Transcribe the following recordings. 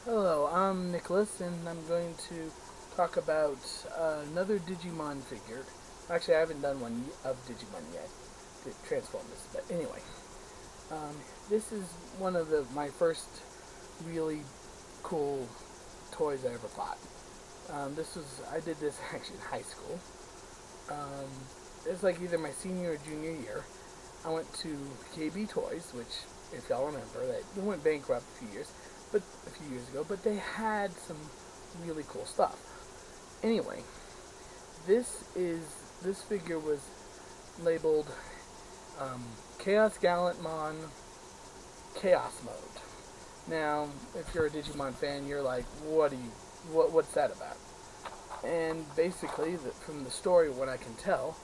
Hello, I'm Nicholas, and I'm going to talk about another Digimon figure. Actually, I haven't done one of Digimon yet, the Transformers. But anyway, um, this is one of my first really cool toys I ever bought. I did this actually in high school. Um, it's like either my senior or junior year. I went to KB Toys, which, if y'all remember, they went bankrupt a few years ago, but they had some really cool stuff. Anyway, this is this figure was labeled um, ChaosGallantmon Chaos Mode. Now, if you're a Digimon fan, you're like, what's that about? And basically, from the story, what I can tell,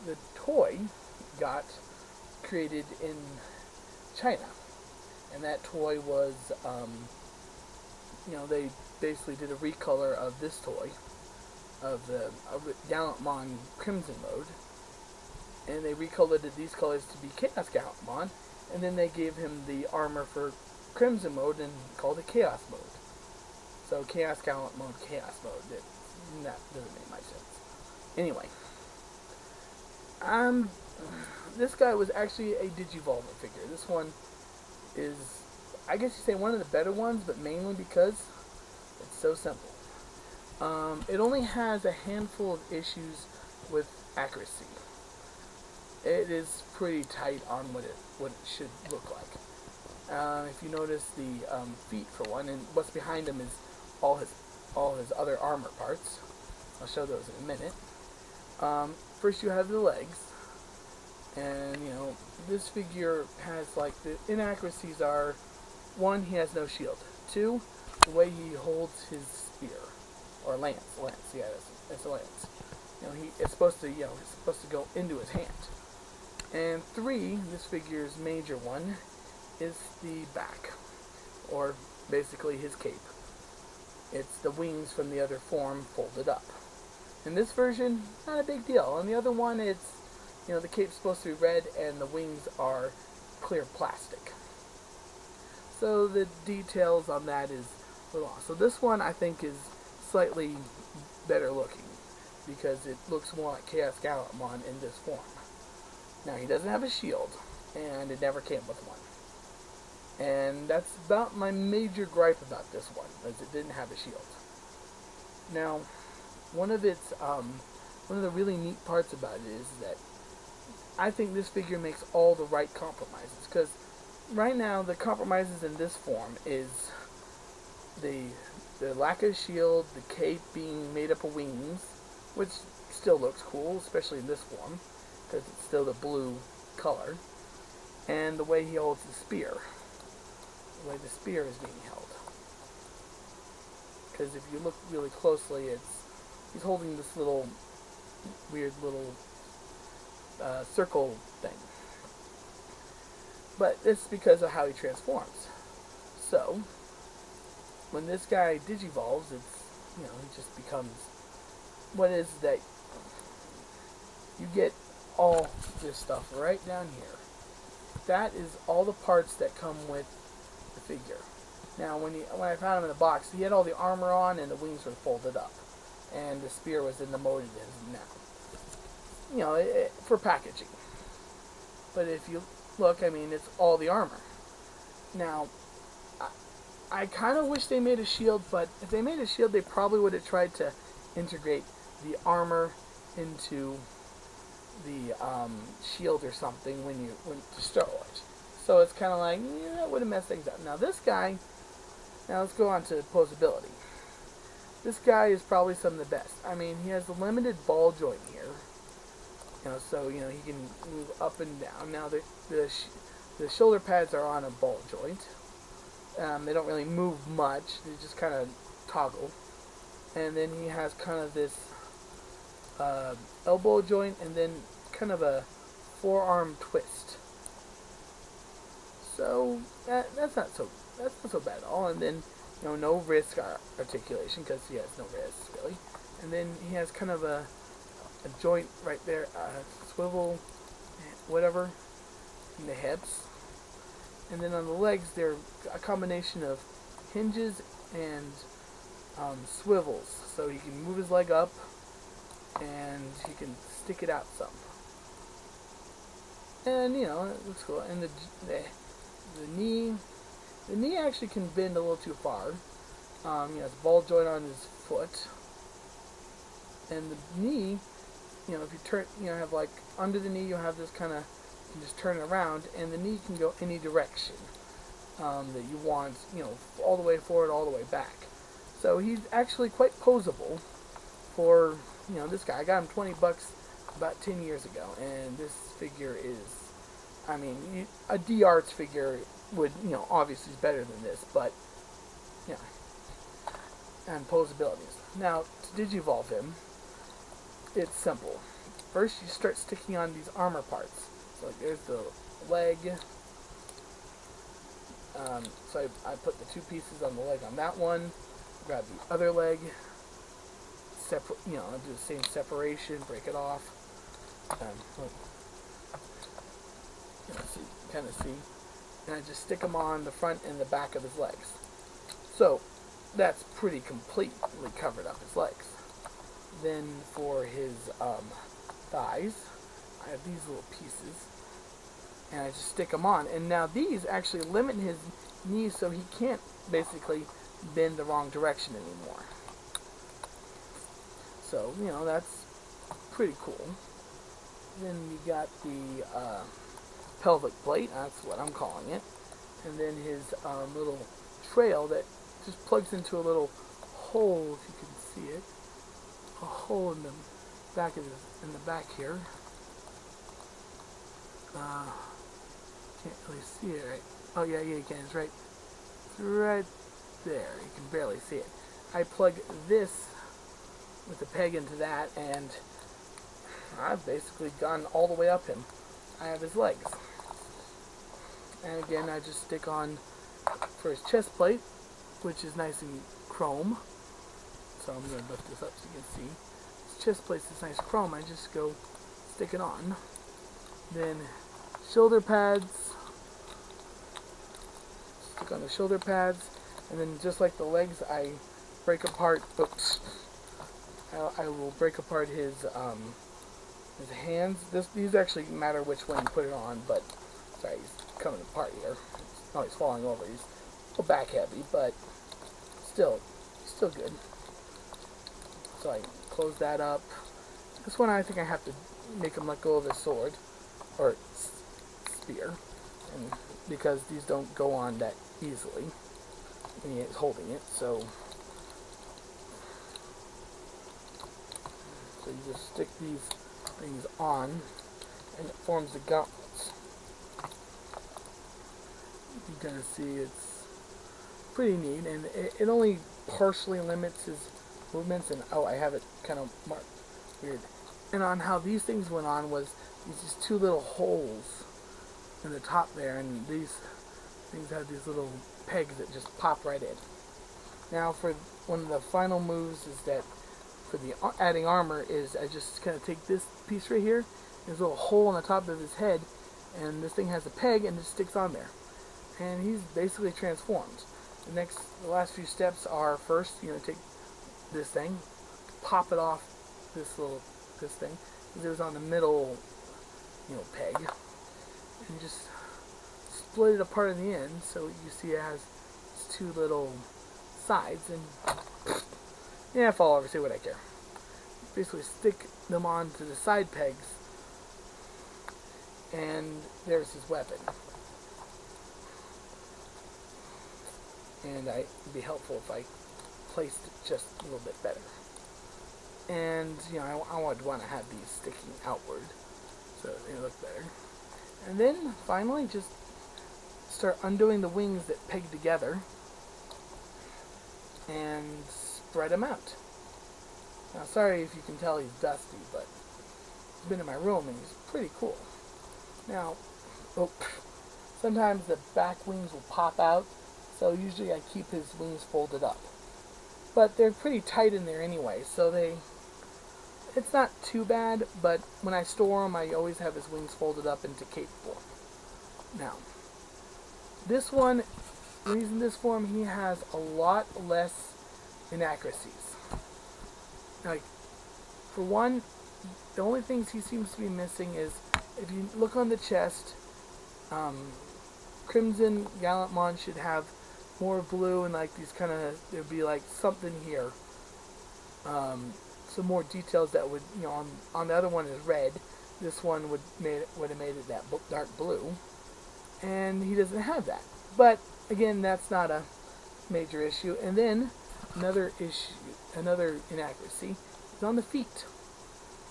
the toy got created in China, and that toy was, they basically did a recolor of this toy, of the Gallantmon Crimson Mode, and they recolored these colors to be Chaos Gallantmon, and then they gave him the armor for Crimson Mode and called it Chaos Mode. So Chaos Gallantmon Chaos Mode. That doesn't make much sense. Anyway, um, this guy was actually a Digivolver figure. This one is, I guess you say, one of the better ones, but mainly because it's so simple. It only has a handful of issues with accuracy. It is pretty tight on what it should look like. If you notice the feet for one, and what's behind him is all his other armor parts. I'll show those in a minute. First you have the legs, and this figure has, like, the inaccuracies are: one, he has no shield; two, the way he holds his spear or lance, yeah, that's a lance. It's supposed to go into his hand. And three, this figure's major one is the back, or basically his cape. It's the wings from the other form folded up. In this version, not a big deal. On the other one, it's, the cape's supposed to be red and the wings are clear plastic. So the details on that is a little off. So this one, I think, is slightly better looking because it looks more like Chaos Gallantmon in this form. Now, he doesn't have a shield, and it never came with one. And that's about my major gripe about this one, is it didn't have a shield. Now, one of the really neat parts about it is that I think this figure makes all the right compromises, because right now the compromises in this form is the lack of shield, the cape being made up of wings, which still looks cool, especially in this form, because it's still the blue color, and the way he holds the spear. The way the spear is being held. Because if you look really closely, he's holding this weird little circle thing. But it's because of how he transforms. So, when this guy digivolves, he just becomes what is that you get all this stuff right down here. That is all the parts that come with the figure. Now, when I found him in the box, he had all the armor on and the wings were folded up, and the spear was in the mode it is now. For packaging. But if you look, it's all the armor. Now, I kind of wish they made a shield, but if they made a shield, they probably would have tried to integrate the armor into the shield or something when to steroids. So it's kind of like, that would have messed things up. Now this guy, let's go on to posability. This guy is probably some of the best. He has the limited ball joint here. So he can move up and down. Now the shoulder pads are on a ball joint. They don't really move much. They just kind of toggle. And then he has kind of this elbow joint, and then kind of a forearm twist. So that's not so bad at all. And then no wrist articulation, because he has no wrist really. And then he has kind of a joint right there, swivel, whatever, in the hips. And then on the legs, they're a combination of hinges and swivels, so he can move his leg up and he can stick it out some. And you know, it looks cool. And the knee actually can bend a little too far. He has a ball joint on his foot, and the knee, you know, if you turn, you know, have like under the knee, you have this kind of, you can just turn it around, and the knee can go any direction that you want, you know, all the way forward, all the way back. So he's actually quite posable for, you know, this guy. I got him $20 about 10 years ago, and this figure is, I mean, a D-Arts figure would, you know, obviously is better than this, but, you know, and posabilities. Now, to digivolve him, it's simple. First, you start sticking on these armor parts. So, like, there's the leg. So I put the 2 pieces on the leg on that one. Grab the other leg. Separate, you know, do the same separation. Break it off. You know, so you can kind of see. And I just stick them on the front and the back of his legs. So that's pretty completely covered up his legs. Then for his thighs, I have these little pieces, and I just stick them on. And now these actually limit his knees, so he can't basically bend the wrong direction anymore. So, you know, that's pretty cool. Then we got the pelvic plate, that's what I'm calling it. And then his little trail that just plugs into a little hole, if you can see it. A hole in the back of the back here. Can't really see it right. Oh yeah, you can. It's right there. You can barely see it. I plug this with the peg into that, and I've basically gone all the way up him. I have his legs. And again, I just stick on for his chest plate, which is nice and chrome. So I'm going to lift this up so you can see. His chest plate is nice chrome. I just go stick it on. Then shoulder pads. Stick on the shoulder pads. And then just like the legs, I break apart. Oops. I will break apart his hands. These actually matter which one you put it on, but sorry, he's coming apart here. Oh, he's falling over. He's a little back heavy, but still good. So I close that up. This one I think I have to make him let go of his sword or spear, and because these don't go on that easily when he is holding it. So you just stick these things on, and it forms the gauntlets. You can see it's pretty neat, and it only partially limits his movements. And oh, I have it kind of marked weird. And on how these things went on was these just 2 little holes in the top there, and these things have these little pegs that just pop right in. Now for one of the final moves is that for the adding armor is I just kind of take this piece right here, there's a little hole on the top of his head, and this thing has a peg and it sticks on there. And he's basically transformed. The last few steps are first, you know, take this thing, pop it off this thing, because it was on the middle, you know, peg, and just split it apart in the end, so you see it has 2 little sides, and yeah, fall over, say what I care. Basically stick them onto the side pegs, and there's his weapon. And it'd be helpful if I placed it just a little bit better. And, you know, I would want to have these sticking outward so they look better. And then, finally, just start undoing the wings that peg together and spread them out. Now, sorry if you can tell he's dusty, but he's been in my room and he's pretty cool. Now, sometimes the back wings will pop out, so usually I keep his wings folded up. But they're pretty tight in there anyway, so it's not too bad, but when I store them, I always have his wings folded up into cape form. Now, this one when he's in this form, he has a lot less inaccuracies. Like, for one, the only things he seems to be missing is, if you look on the chest, ChaosGallantmon should have more blue and like these kind of, there'd be like something here. Some more details that would, you know, on the other one is red. This one would have made it that dark blue, and he doesn't have that. But again, that's not a major issue. And then another issue, another inaccuracy, is on the feet.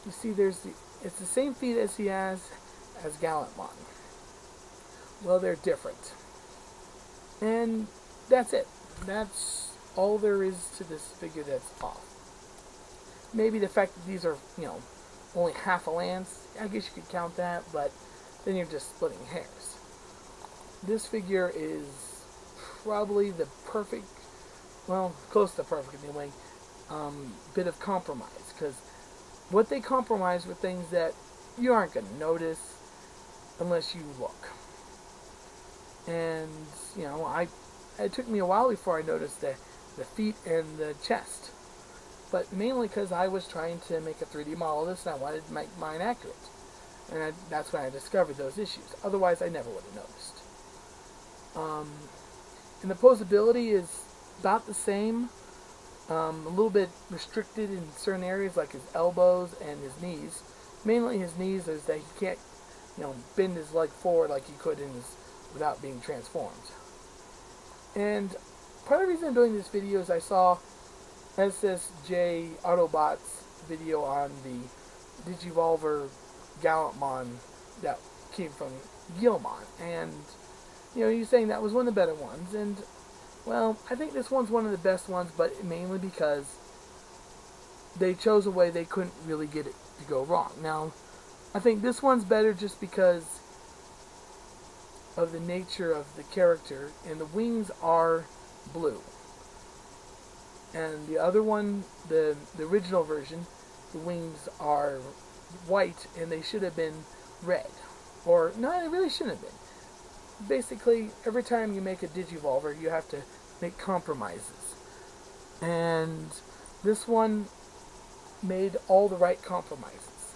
You see, it's the same feet as he has as Gallantmon. Well, they're different, and that's it. That's all there is to this figure that's off. Maybe the fact that these are, you know, only half a lance, I guess you could count that, but then you're just splitting hairs. This figure is probably the perfect, well, close to perfect anyway, bit of compromise, because what they compromise were things that you aren't going to notice unless you look. And, you know, it took me a while before I noticed the feet and the chest. But mainly because I was trying to make a 3D model of this, and I wanted to make mine accurate. And that's when I discovered those issues. Otherwise, I never would have noticed. And the posability is about the same. A little bit restricted in certain areas, like his elbows and his knees. Mainly his knees is that he can't, you know, bend his leg forward like he could without being transformed. And part of the reason I'm doing this video is I saw SSJ Autobot's video on the Digivolver Gallantmon that came from Gilmon, and you know, he's saying that was one of the better ones, and well, I think this one's one of the best ones, but mainly because they chose a way they couldn't really get it to go wrong. Now, I think this one's better just because of the nature of the character, and the wings are blue. And the other one, the original version, the wings are white, and they should have been red. Or, no, they really shouldn't have been. Basically, every time you make a Digivolver, you have to make compromises. And this one made all the right compromises.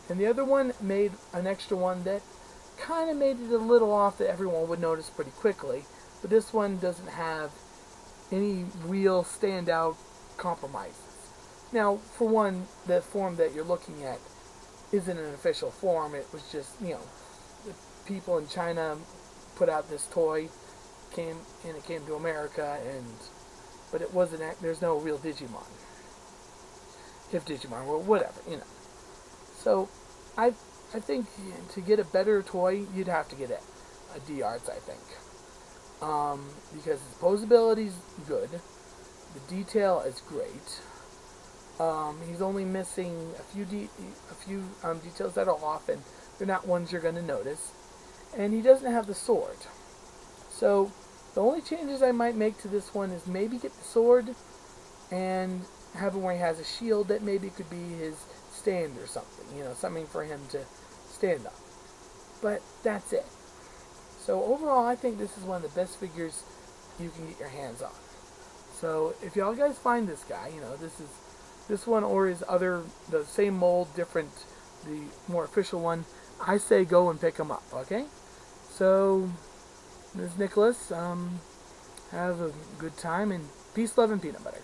And the other one made an extra one that kind of made it a little off that everyone would notice pretty quickly. But this one doesn't have any real standout compromises. Now, for one, the form that you're looking at isn't an official form. It was just, you know, the people in China put out this toy, it came to America, but it wasn't. There's no real Digimon. If Digimon were whatever, you know. So, I think to get a better toy, you'd have to get a D-Arts, I think. Because his posability's good, the detail is great. He's only missing a few details that are off, and they're not ones you're going to notice. And he doesn't have the sword. So the only changes I might make to this one is maybe get the sword and have him where he has a shield that maybe could be his stand or something. You know, something for him to stand on. But that's it. So overall, I think this is one of the best figures you can get your hands on. So if y'all guys find this guy, you know, this one or his other, the same mold, different, the more official one, I say go and pick him up, okay? So, this is Nicholas. Have a good time, and peace, love, and peanut butter.